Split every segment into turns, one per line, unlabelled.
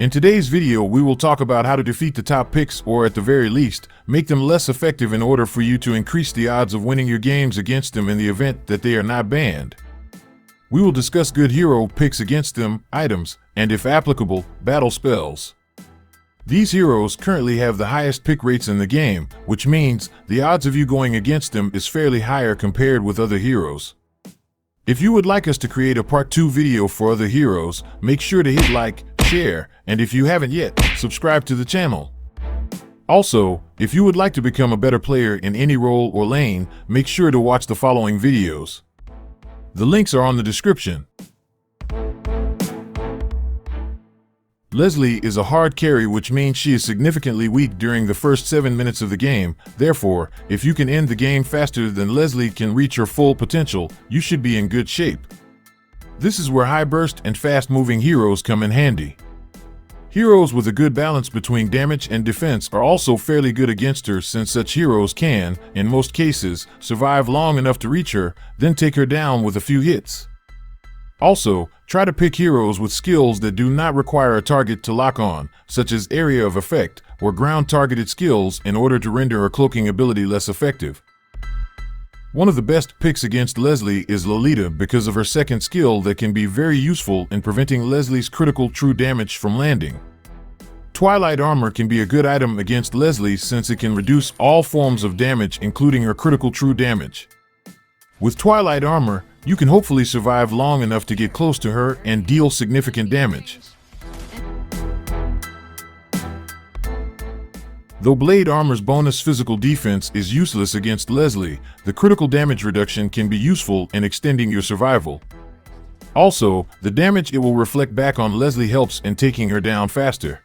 In today's video, we will talk about how to defeat the top picks, or at the very least, make them less effective in order for you to increase the odds of winning your games against them in the event that they are not banned. We will discuss good hero picks against them, items, and if applicable, battle spells. These heroes currently have the highest pick rates in the game, which means the odds of you going against them is fairly higher compared with other heroes. If you would like us to create a part 2 video for other heroes, make sure to hit like, share, and if you haven't yet, subscribe to the channel. Also, if you would like to become a better player in any role or lane, make sure to watch the following videos. The links are on the description. Leslie is a hard carry, which means she is significantly weak during the first 7 minutes of the game. Therefore, if you can end the game faster than Leslie can reach her full potential, you should be in good shape. This is where high burst and fast moving heroes come in handy. Heroes with a good balance between damage and defense are also fairly good against her, since such heroes can, in most cases, survive long enough to reach her, then take her down with a few hits. Also, try to pick heroes with skills that do not require a target to lock on, such as area of effect or ground targeted skills, in order to render her cloaking ability less effective. One of the best picks against Leslie is Lolita because of her second skill that can be very useful in preventing Leslie's critical true damage from landing. Twilight Armor can be a good item against Leslie since it can reduce all forms of damage, including her critical true damage. With Twilight Armor, you can hopefully survive long enough to get close to her and deal significant damage. Though Blade Armor's bonus physical defense is useless against Leslie, the critical damage reduction can be useful in extending your survival. Also, the damage it will reflect back on Leslie helps in taking her down faster.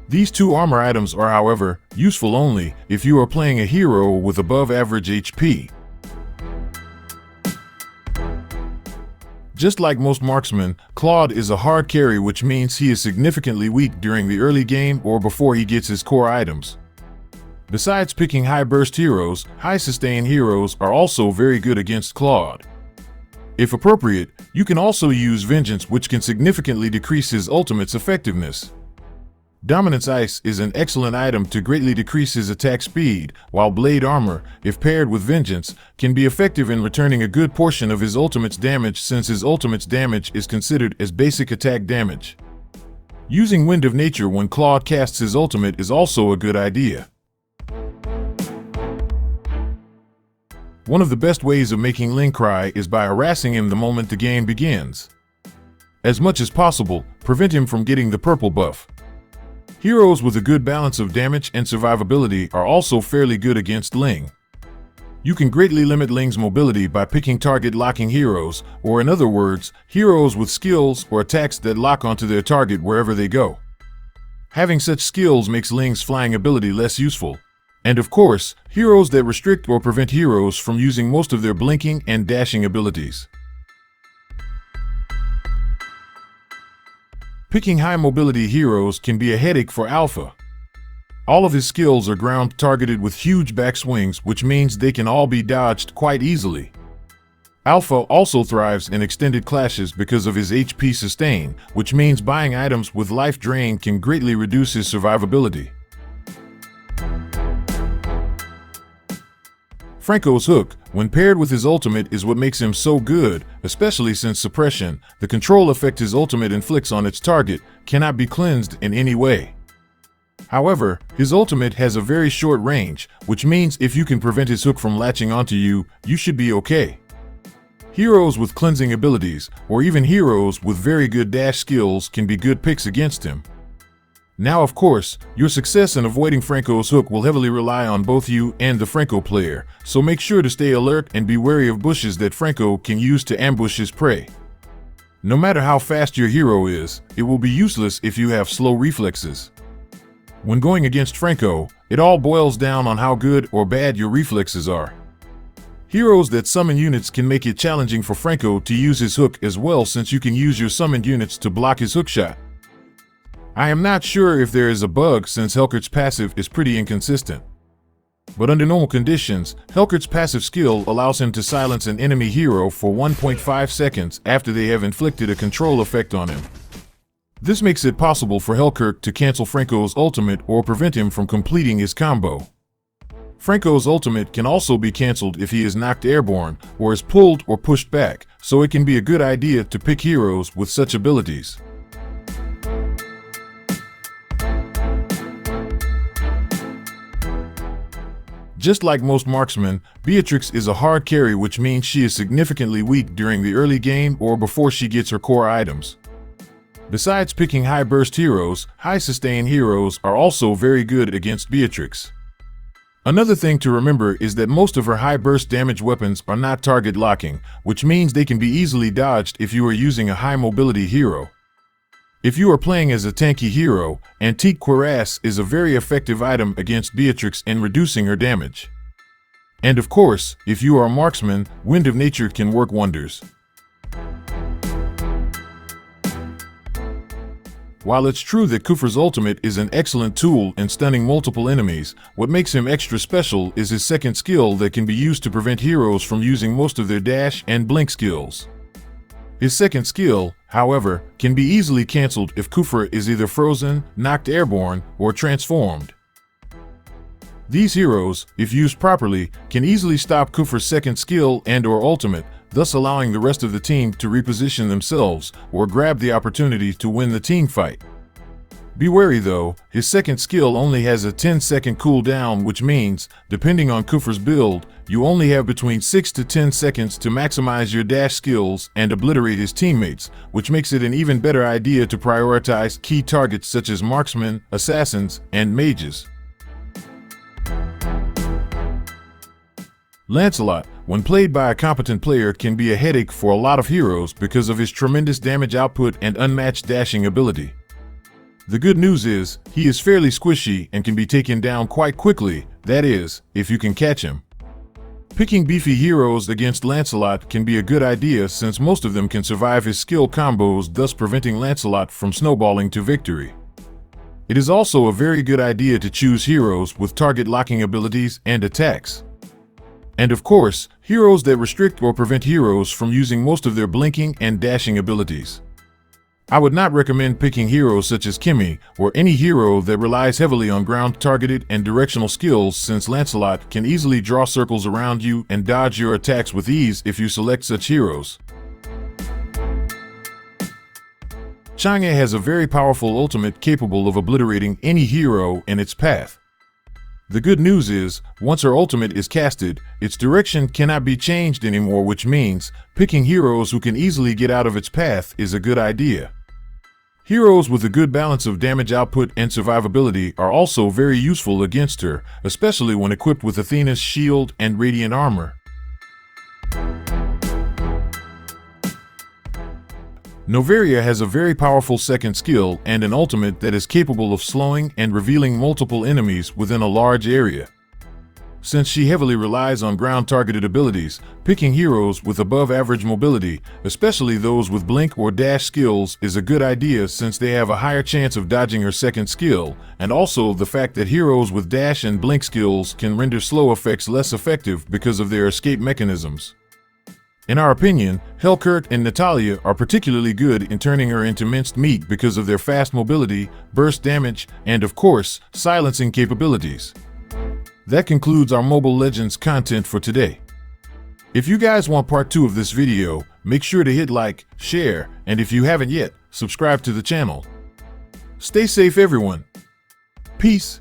These two armor items are, however, useful only if you are playing a hero with above average HP. Just like most marksmen, Claude is a hard carry, which means he is significantly weak during the early game or before he gets his core items. Besides picking high burst heroes, high sustain heroes are also very good against Claude. If appropriate, you can also use Vengeance, which can significantly decrease his ultimate's effectiveness. Dominance Ice is an excellent item to greatly decrease his attack speed, while Blade Armor, if paired with Vengeance, can be effective in returning a good portion of his ultimate's damage, since his ultimate's damage is considered as basic attack damage. Using Wind of Nature when Claude casts his ultimate is also a good idea. One of the best ways of making Ling cry is by harassing him the moment the game begins. As much as possible, prevent him from getting the purple buff. Heroes with a good balance of damage and survivability are also fairly good against Ling. You can greatly limit Ling's mobility by picking target locking heroes, or in other words, heroes with skills or attacks that lock onto their target wherever they go. Having such skills makes Ling's flying ability less useful. And of course, heroes that restrict or prevent heroes from using most of their blinking and dashing abilities. Picking high mobility heroes can be a headache for Alpha. All of his skills are ground targeted with huge backswings, which means they can all be dodged quite easily. Alpha also thrives in extended clashes because of his HP sustain, which means buying items with life drain can greatly reduce his survivability. Franco's hook, when paired with his ultimate, is what makes him so good, especially since suppression, the control effect his ultimate inflicts on its target, cannot be cleansed in any way. However, his ultimate has a very short range, which means if you can prevent his hook from latching onto you, you should be okay. Heroes with cleansing abilities, or even heroes with very good dash skills, can be good picks against him. Now, of course, your success in avoiding Franco's hook will heavily rely on both you and the Franco player, so make sure to stay alert and be wary of bushes that Franco can use to ambush his prey. No matter how fast your hero is, it will be useless if you have slow reflexes. When going against Franco, it all boils down on how good or bad your reflexes are. Heroes that summon units can make it challenging for Franco to use his hook as well, since you can use your summoned units to block his hook shot. I am not sure if there is a bug, since Helkert's passive is pretty inconsistent. But under normal conditions, Helcurt's passive skill allows him to silence an enemy hero for 1.5 seconds after they have inflicted a control effect on him. This makes it possible for Helcurt to cancel Franco's ultimate or prevent him from completing his combo. Franco's ultimate can also be cancelled if he is knocked airborne or is pulled or pushed back, so it can be a good idea to pick heroes with such abilities. Just like most marksmen, Beatrix is a hard carry, which means she is significantly weak during the early game or before she gets her core items. Besides picking high burst heroes, high sustain heroes are also very good against Beatrix. Another thing to remember is that most of her high burst damage weapons are not target locking, which means they can be easily dodged if you are using a high mobility hero. If you are playing as a tanky hero, Antique Cuirass is a very effective item against Beatrix in reducing her damage. And of course, if you are a marksman, Wind of Nature can work wonders. While it's true that KHUFRA's ultimate is an excellent tool in stunning multiple enemies, what makes him extra special is his second skill that can be used to prevent heroes from using most of their dash and blink skills. His second skill, however, can be easily cancelled if KHUFRA is either frozen, knocked airborne, or transformed. These heroes, if used properly, can easily stop KHUFRA's second skill and/or ultimate, thus allowing the rest of the team to reposition themselves or grab the opportunity to win the team fight. Be wary though, his second skill only has a 10-second cooldown, which means, depending on KHUFRA's build, you only have between 6 to 10 seconds to maximize your dash skills and obliterate his teammates, which makes it an even better idea to prioritize key targets such as marksmen, assassins, and mages. Lancelot, when played by a competent player, can be a headache for a lot of heroes because of his tremendous damage output and unmatched dashing ability. The good news is, he is fairly squishy and can be taken down quite quickly, that is, if you can catch him. Picking beefy heroes against Lancelot can be a good idea since most of them can survive his skill combos, thus preventing Lancelot from snowballing to victory. It is also a very good idea to choose heroes with target locking abilities and attacks. And of course, heroes that restrict or prevent heroes from using most of their blinking and dashing abilities. I would not recommend picking heroes such as Kimmy or any hero that relies heavily on ground-targeted and directional skills, since Lancelot can easily draw circles around you and dodge your attacks with ease if you select such heroes. CHANG'E has a very powerful ultimate capable of obliterating any hero in its path. The good news is, once her ultimate is casted, its direction cannot be changed anymore, which means picking heroes who can easily get out of its path is a good idea. Heroes with a good balance of damage output and survivability are also very useful against her, especially when equipped with Athena's shield and radiant armor. NOVARIA has a very powerful second skill and an ultimate that is capable of slowing and revealing multiple enemies within a large area. Since she heavily relies on ground-targeted abilities, picking heroes with above-average mobility, especially those with blink or dash skills, is a good idea since they have a higher chance of dodging her second skill, and also the fact that heroes with dash and blink skills can render slow effects less effective because of their escape mechanisms. In our opinion, Helcurt and Natalia are particularly good in turning her into minced meat because of their fast mobility, burst damage, and of course, silencing capabilities. That concludes our Mobile Legends content for today. If you guys want part 2 of this video, make sure to hit like, share, and if you haven't yet, subscribe to the channel. Stay safe everyone. Peace.